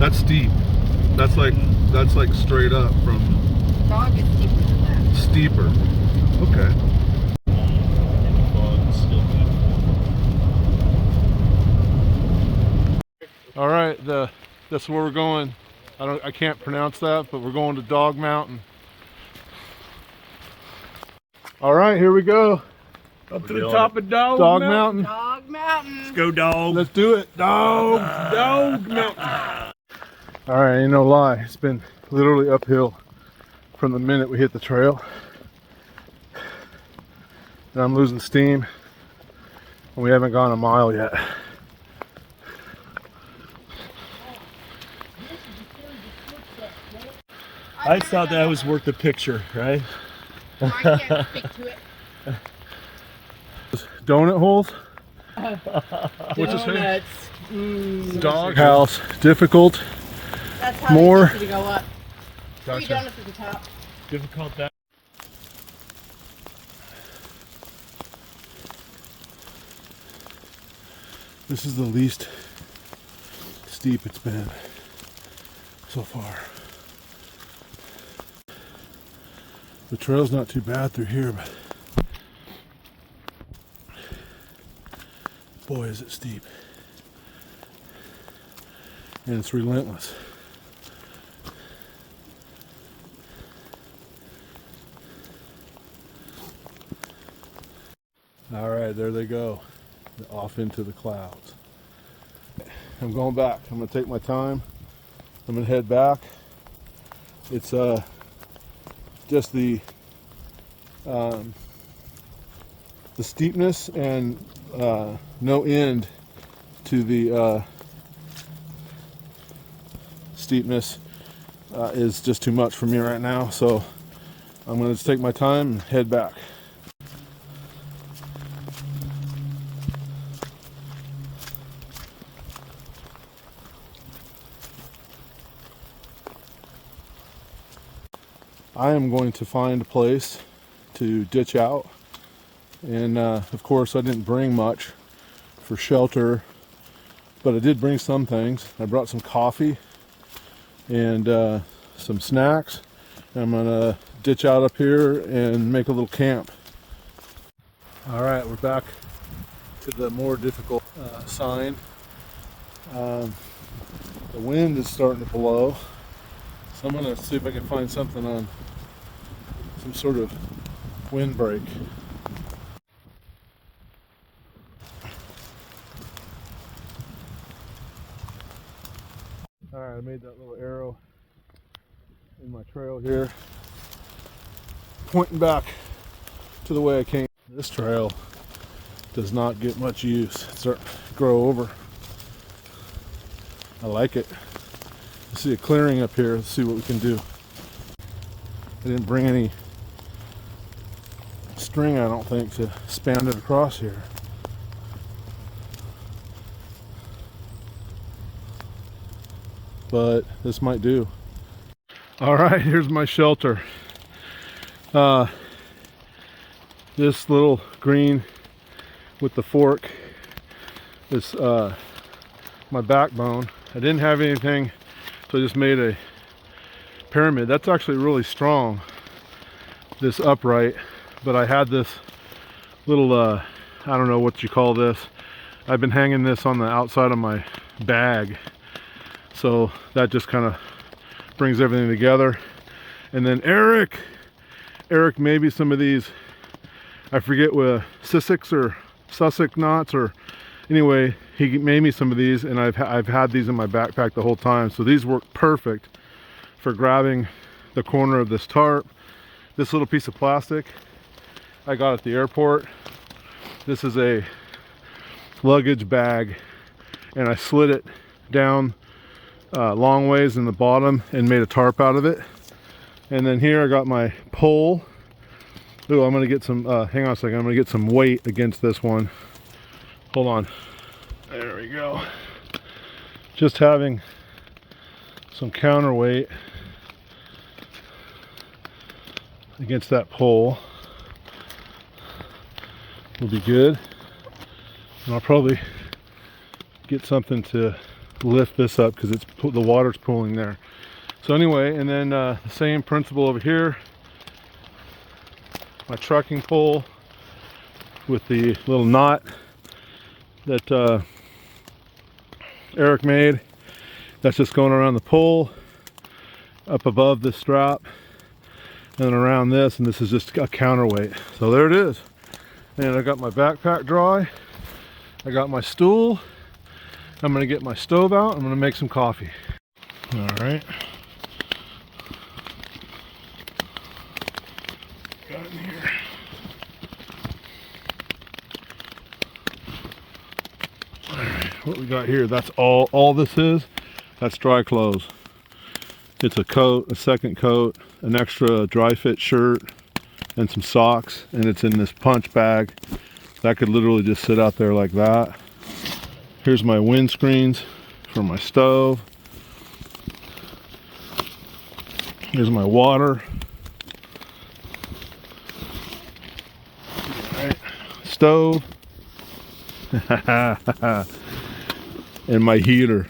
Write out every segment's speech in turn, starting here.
That's steep. That's like straight up from. Dog is steeper than that. Steeper. Okay. All right, that's where we're going. I can't pronounce that, but we're going to Dog Mountain. All right, here we go. Up to the top of Dog Mountain. Dog Mountain. Let's go, dog. Let's do it. Dog Mountain. All right, ain't no lie. It's been literally uphill from the minute we hit the trail. And I'm losing steam. And we haven't gone a mile yet. I thought that was worth the picture, right? I can't stick to it. Donut holes. What's his name? Dog house. Difficult. That's how More. they get you to go up. Gotcha. 3 donuts at the top. Difficult that. This is the least steep it's been so far. The trail's not too bad through here, but boy is it steep. And it's relentless. All right, there they go. Off into the clouds. I'm going back. I'm gonna take my time. I'm gonna head back. It's just the steepness and no end to the steepness is just too much for me right now. So I'm gonna just take my time and head back. I am going to find a place to ditch out, and of course I didn't bring much for shelter, but I did bring some things. I brought some coffee and some snacks. I'm gonna ditch out up here and make a little camp. All right, we're back to the more difficult sign. The wind is starting to blow, so I'm gonna see if I can find something on some sort of windbreak. All right, I made that little arrow in my trail here, pointing back to the way I came. This trail does not get much use. It's starting to grow over. I like it. I see a clearing up here. Let's see what we can do. I didn't bring any string, I don't think, to span it across here. But this might do. All right, here's my shelter. This little green with the fork is my backbone. I didn't have anything, so I just made a pyramid. That's actually really strong, this upright, but I had this little I don't know what you call this. I've been hanging this on the outside of my bag, so that just kind of brings everything together. And then Eric made me some of these, I forget what, Sussex knots, or anyway, he made me some of these, and I've had these in my backpack the whole time. So these work perfect for grabbing the corner of this tarp. This little piece of plastic I got at the airport. This is a luggage bag, and I slid it down long ways in the bottom and made a tarp out of it. And then here I got my pole. Ooh, I'm gonna get some, hang on a second, I'm gonna get some weight against this one. Hold on. There we go. Just having some counterweight against that pole will be good. And I'll probably get something to lift this up because the water's pooling there. So anyway, and then the same principle over here. My trucking pole with the little knot that Eric made. That's just going around the pole, up above this strap, and around this, and this is just a counterweight. So there it is. And I got my backpack dry. I got my stool. I'm gonna get my stove out. I'm gonna make some coffee. All right. Got in here. All right, what we got here? That's all this is. That's dry clothes. It's a coat, a second coat, an extra dry fit shirt, and some socks, and it's in this punch bag. That could literally just sit out there like that. Here's my windscreens for my stove. Here's my water. All right. Stove. And my heater.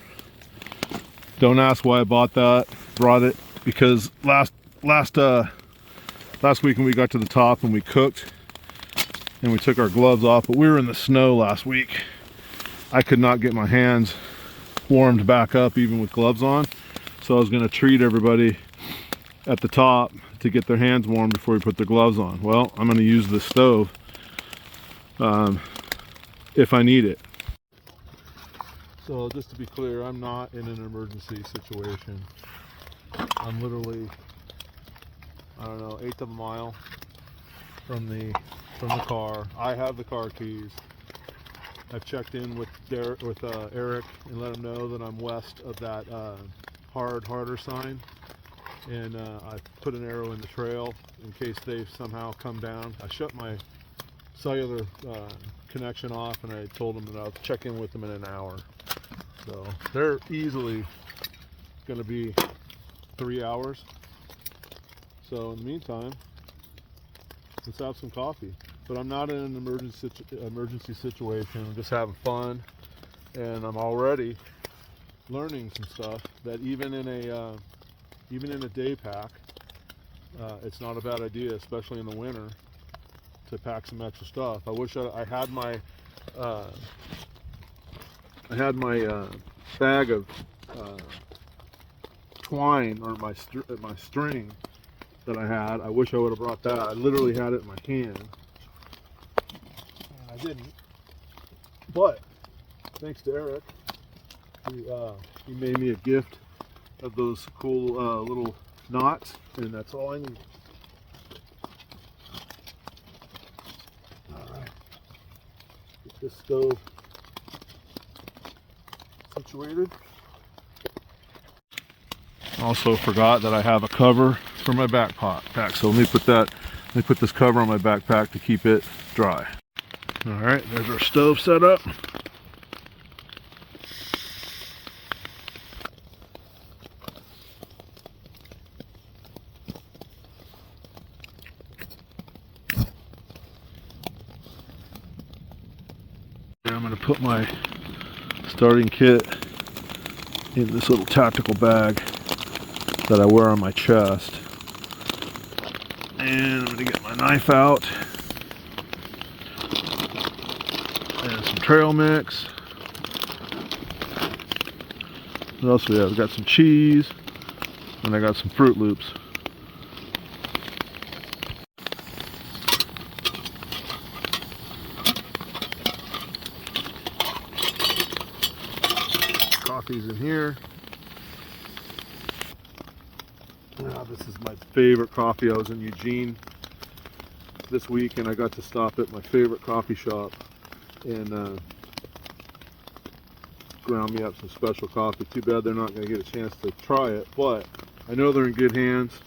Don't ask why I bought that. Brought it because last week when we got to the top and we cooked and we took our gloves off, but we were in the snow last week. I could not get my hands warmed back up even with gloves on. So I was gonna treat everybody at the top to get their hands warm before we put their gloves on. Well, I'm gonna use the stove if I need it. So just to be clear, I'm not in an emergency situation. I'm literally, I don't know, 1/8 of a mile from the car. I have the car keys. I've checked in with Eric and let him know that I'm west of that harder sign, and I put an arrow in the trail in case they somehow come down. I shut my cellular connection off, and I told them that I'll check in with them in an hour. So they're easily going to be 3 hours. So in the meantime, let's have some coffee. But I'm not in an emergency situation. I'm just having fun, and I'm already learning some stuff that even in a day pack, it's not a bad idea, especially in the winter, to pack some extra stuff. I wish I had my bag of twine, or my string that I had. I wish I would have brought that. I literally had it in my hand, and I didn't. But thanks to Eric, he made me a gift of those cool little knots, and that's all I need. All right, get this stove situated. Also forgot that I have a cover for my backpack, so let me put this cover on my backpack to keep it dry. All right, there's our stove set up. I'm going to put my starting kit in this little tactical bag that I wear on my chest. And I'm going to get my knife out. And some trail mix. What else do we have? We got some cheese. And I got some Fruit Loops. Coffee's in here. This is my favorite coffee. I was in Eugene this week and I got to stop at my favorite coffee shop and ground me up some special coffee. Too bad they're not going to get a chance to try it, but I know they're in good hands.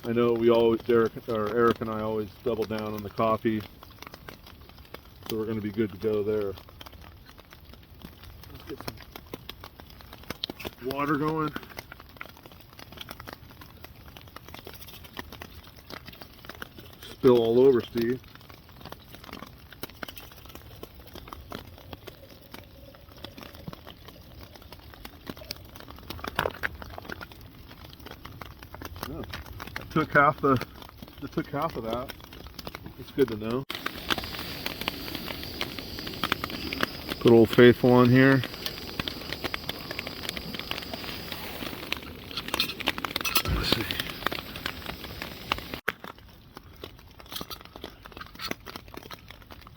I know Eric and I always double down on the coffee, so we're going to be good to go there. Let's get some water going. Spill all over, Steve. Yeah. I took half of that. It's good to know. Put Old Faithful on here. Let's see.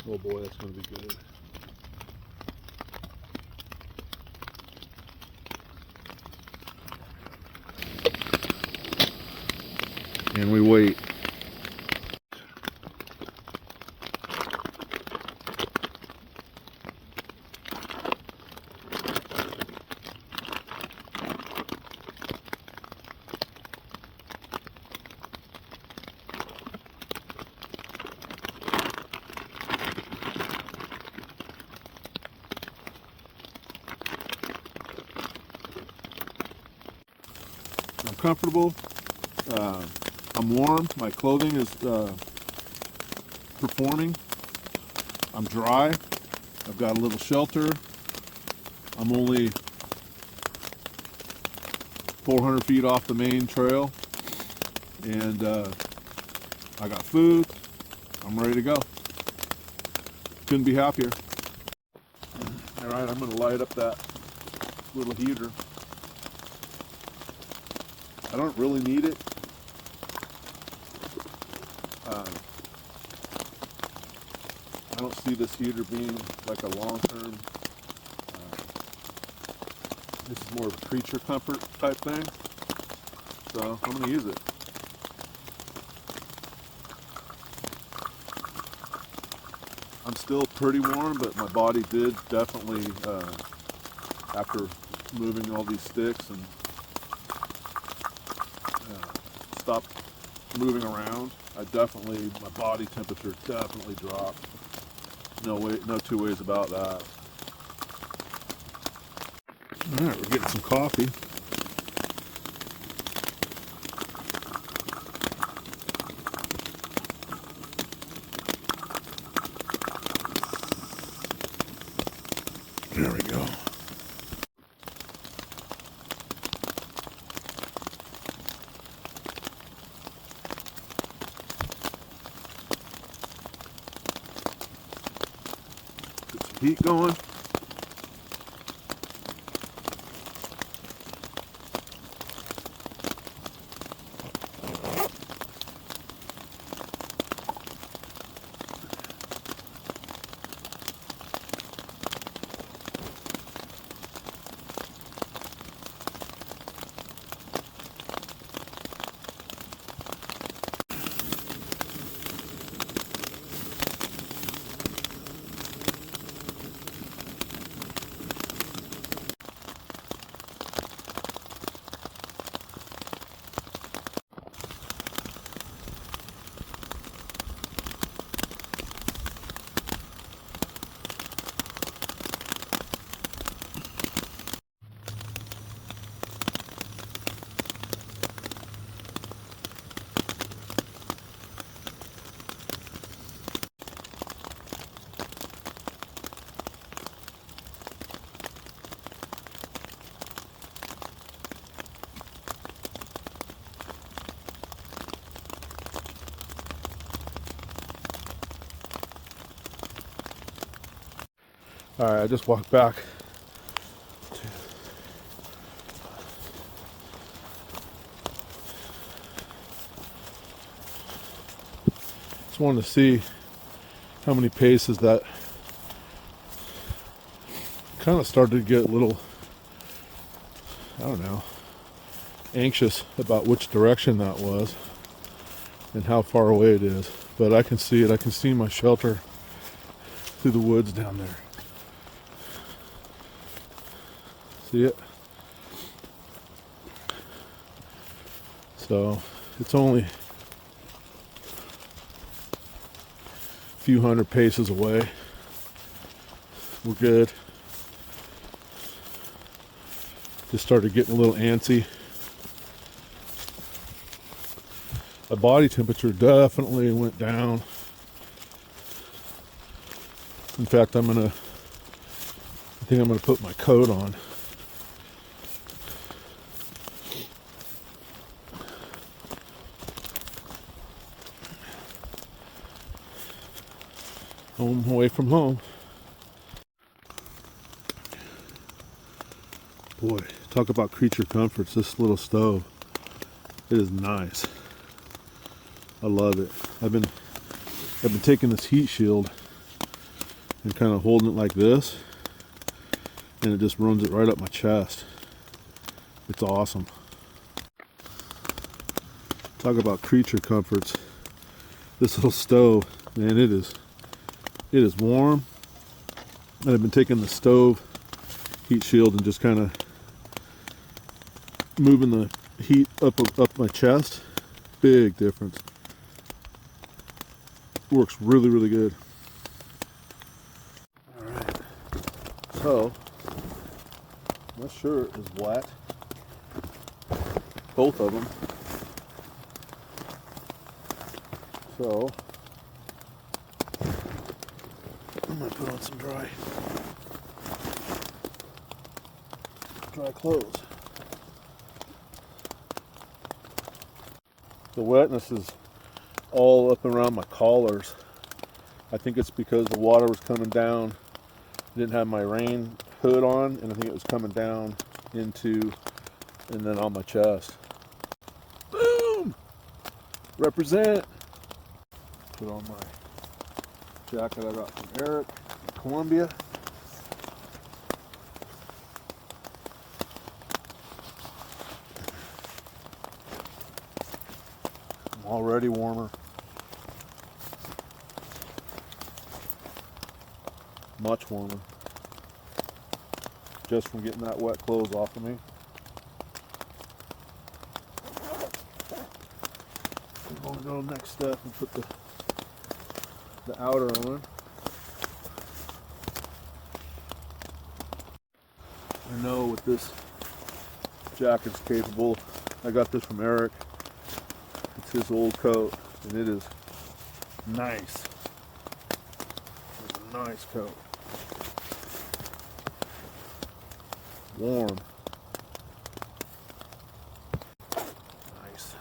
Oh boy, that's going to be good. And we wait. I'm comfortable. I'm warm. My clothing is performing. I'm dry. I've got a little shelter. I'm only 400 feet off the main trail, and I got food. I'm ready to go. Couldn't be happier. All right, I'm going to light up that little heater. I don't really need it. I don't see this heater being like a long-term, this is more of a creature comfort type thing, so I'm going to use it. I'm still pretty warm, but my body did definitely, after moving all these sticks and stop moving around, my body temperature definitely dropped. No way, no two ways about that. All right, we're getting some coffee. There we go. Get some heat going. All right, I just walked back. Just wanted to see how many paces that. Kind of started to get a little, I don't know, anxious about which direction that was and how far away it is. But I can see it. I can see my shelter through the woods down there. See it? So it's only a few hundred paces away. We're good. Just started getting a little antsy. My body temperature definitely went down. In fact, I think I'm gonna put my coat on. Home away from home. Boy, talk about creature comforts. This little stove, it is nice. I love it. I've been taking this heat shield and kind of holding it like this, and it just runs it right up my chest. It's awesome. Talk about creature comforts. This little stove, man, it is warm. And I've been taking the stove heat shield and just kind of moving the heat up my chest. Big difference. Works really, really good. All right. So my shirt is wet. Both of them. So I'm gonna put on some dry clothes. The wetness is all up around my collars. I think it's because the water was coming down. I didn't have my rain hood on, and I think it was coming down into and then on my chest. Boom! Represent! Put on my jacket I got from Eric in Columbia. I'm already warmer. Much warmer. Just from getting that wet clothes off of me. I'm going to go next step and put the outer on. I know what this jacket's capable. I got this from Eric. It's his old coat, and it is nice. It's a nice coat. Warm. Nice.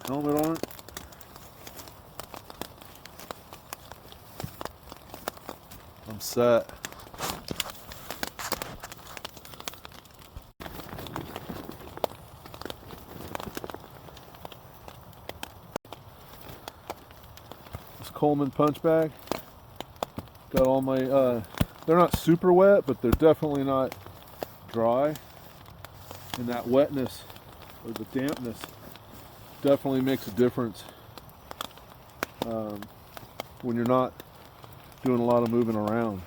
Helmet on it. I'm set. This Coleman punch bag. Got all my, they're not super wet, but they're definitely not dry. And that wetness, or the dampness, definitely makes a difference when you're not doing a lot of moving around.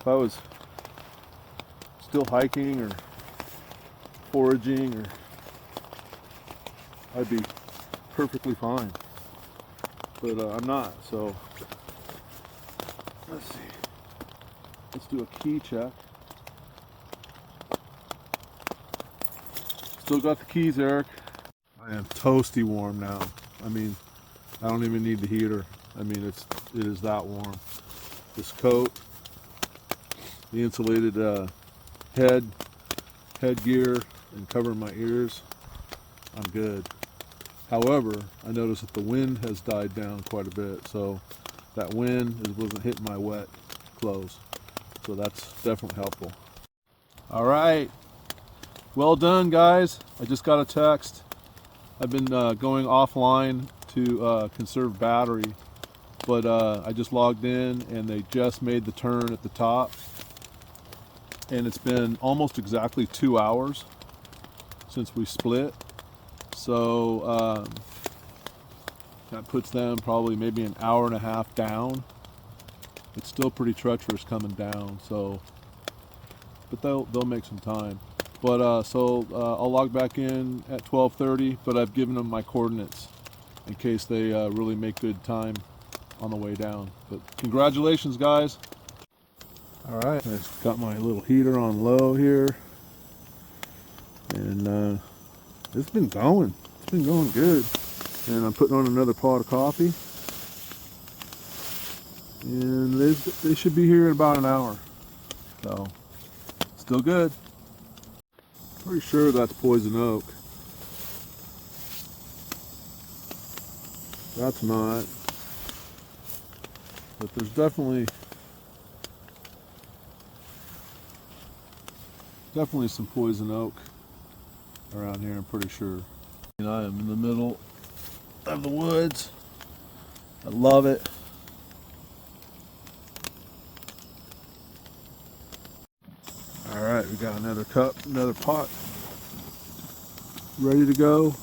If I was still hiking or foraging, or I'd be perfectly fine. But I'm not, so let's see. Let's do a key check. Still got the keys, Eric. I am toasty warm now. I mean, I don't even need the heater. I mean, it is that warm. This coat, the insulated headgear, and covering my ears, I'm good. However, I noticed that the wind has died down quite a bit, so that wind wasn't hitting my wet clothes. So that's definitely helpful. All right. Well done, guys. I just got a text. I've been going offline to conserve battery, but I just logged in and they just made the turn at the top. And it's been almost exactly 2 hours since we split. So that puts them probably maybe an hour and a half down. It's still pretty treacherous coming down, so, but they'll make some time. But I'll log back in at 12:30, but I've given them my coordinates in case they really make good time on the way down. But congratulations, guys. All right, I've got my little heater on low here, and it's been going. It's been going good. And I'm putting on another pot of coffee, and they should be here in about an hour. So, still good. Pretty sure that's poison oak. That's not. But there's definitely some poison oak around here, I'm pretty sure. And I am in the middle of the woods. I love it. All right, we got another cup, another pot ready to go.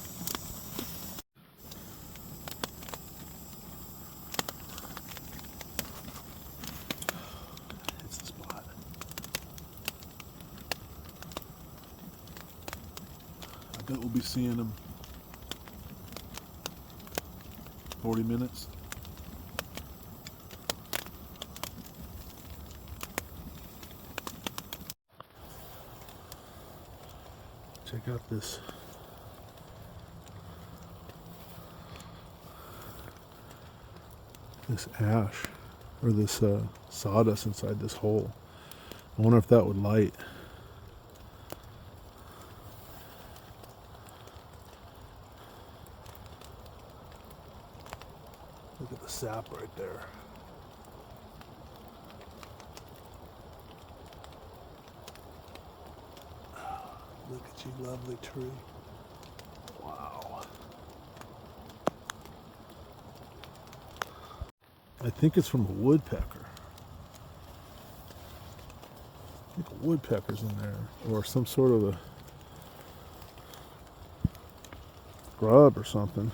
It's the spot. I bet we'll be seeing them 40 minutes. Check out this ash, or this sawdust inside this hole. I wonder if that would light. Look at the sap right there. Look at you, lovely tree. Wow. I think it's from a woodpecker. I think a woodpecker's in there, or some sort of a grub or something.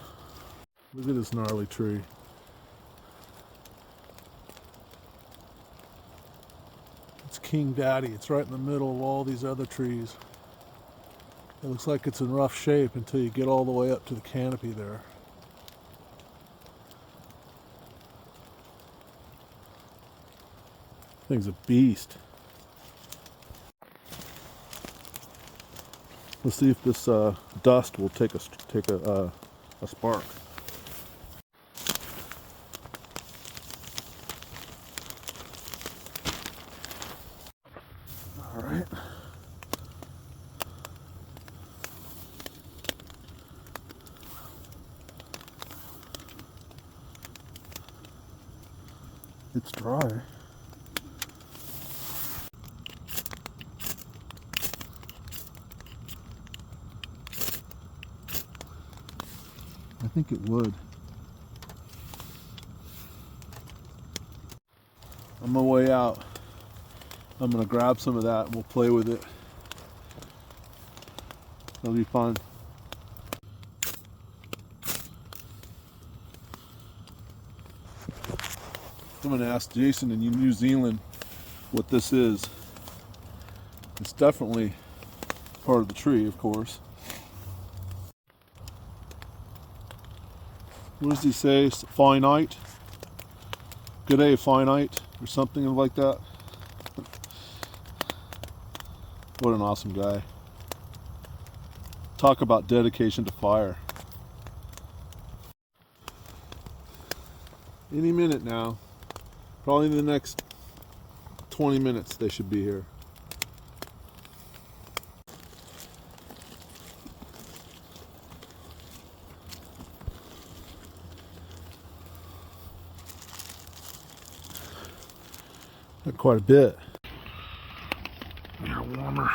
Look at this gnarly tree. It's King Daddy. It's right in the middle of all these other trees. It looks like it's in rough shape until you get all the way up to the canopy there. Thing's a beast. Let's see if this dust will take a spark. All right. It's dry. I think it would. On my way out, I'm gonna grab some of that and we'll play with it. It'll be fun. I'm gonna ask Jason in New Zealand what this is. It's definitely part of the tree, of course. What does he say? Finite? Good day, finite, or something like that. What an awesome guy. Talk about dedication to fire. Any minute now, probably in the next 20 minutes, they should be here. Quite a bit. They're warmer.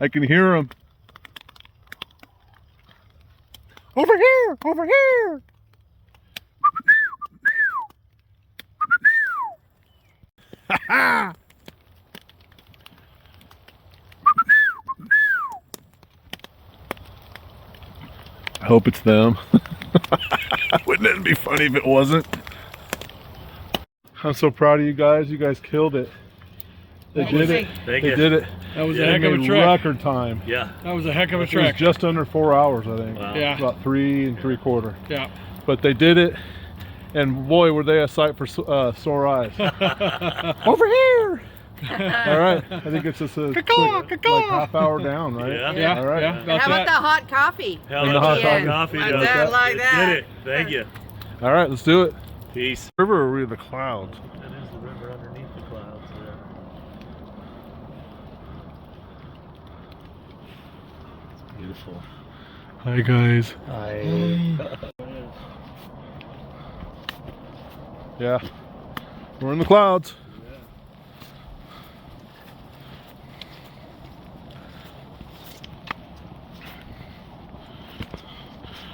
I can hear them. Over here! Over here! Ha ha! I hope it's them. Wouldn't it be funny if it wasn't? I'm so proud of you guys. You guys killed it. They did it. They did it. That was a heck of a trek. Record time. Yeah. That was a heck of a It was trek. just under 4 hours, I think. Wow. Yeah. About 3 3/4. Yeah. But they did it, and boy, were they a sight for sore eyes. Over here! All right, I think it's just a quick, like half hour down, right? Yeah. Yeah. All right. Yeah. And how about the hot coffee? Hell, And the that's hot what coffee. coffee Like does. that, like that. Did it. Thank you. All right, let's do it. Peace. River or we the clouds? That is the river underneath the clouds. Yeah. It's beautiful. Hi guys. Yeah, we're in the clouds.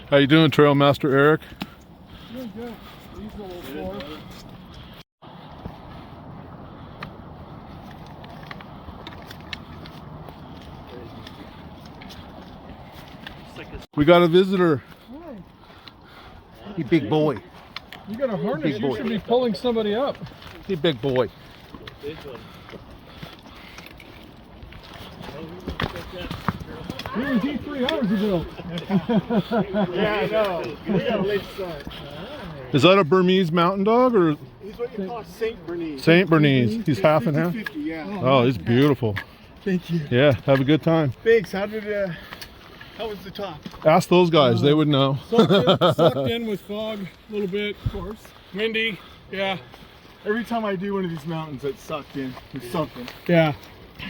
How you doing, Trail Master Eric? Doing good. These are a little sore. We got a visitor. You big boy. You got a harness. Big You boy. should be pulling somebody up. You big boy. Big one. He was here 3 hours ago. Yeah, I know. We got a late start. Is that a Burmese mountain dog or He's what you call Saint Bernese. Saint Bernese? He's half and half. 50, yeah. Oh, he's beautiful. Thank you. Yeah, have a good time. Thanks. How was the talk? Ask those guys, they would know. Sucked in with fog a little bit. Of course. Windy. Yeah. Every time I do one of these mountains, it's sucked in with something. Yeah.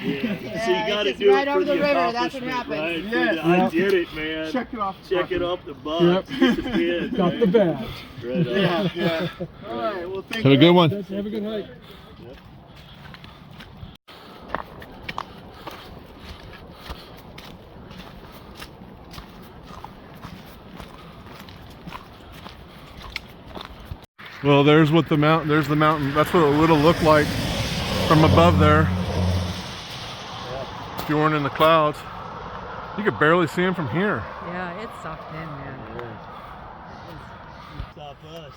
Yeah. So you got to it's do right it over for the the river, that's what accomplishment, happens. right? Yes. I did it, man. Check it off. Check it off the box. Yep. Get the pin, Got right? the badge. Right on. Yeah, yeah. All right. Well, thank Have a you. good one. Have a good hike. Well, there's the mountain. That's what it would have looked like from above there. If you weren't in the clouds. You could barely see him from here. Yeah, it's sucked in, man. Stop us.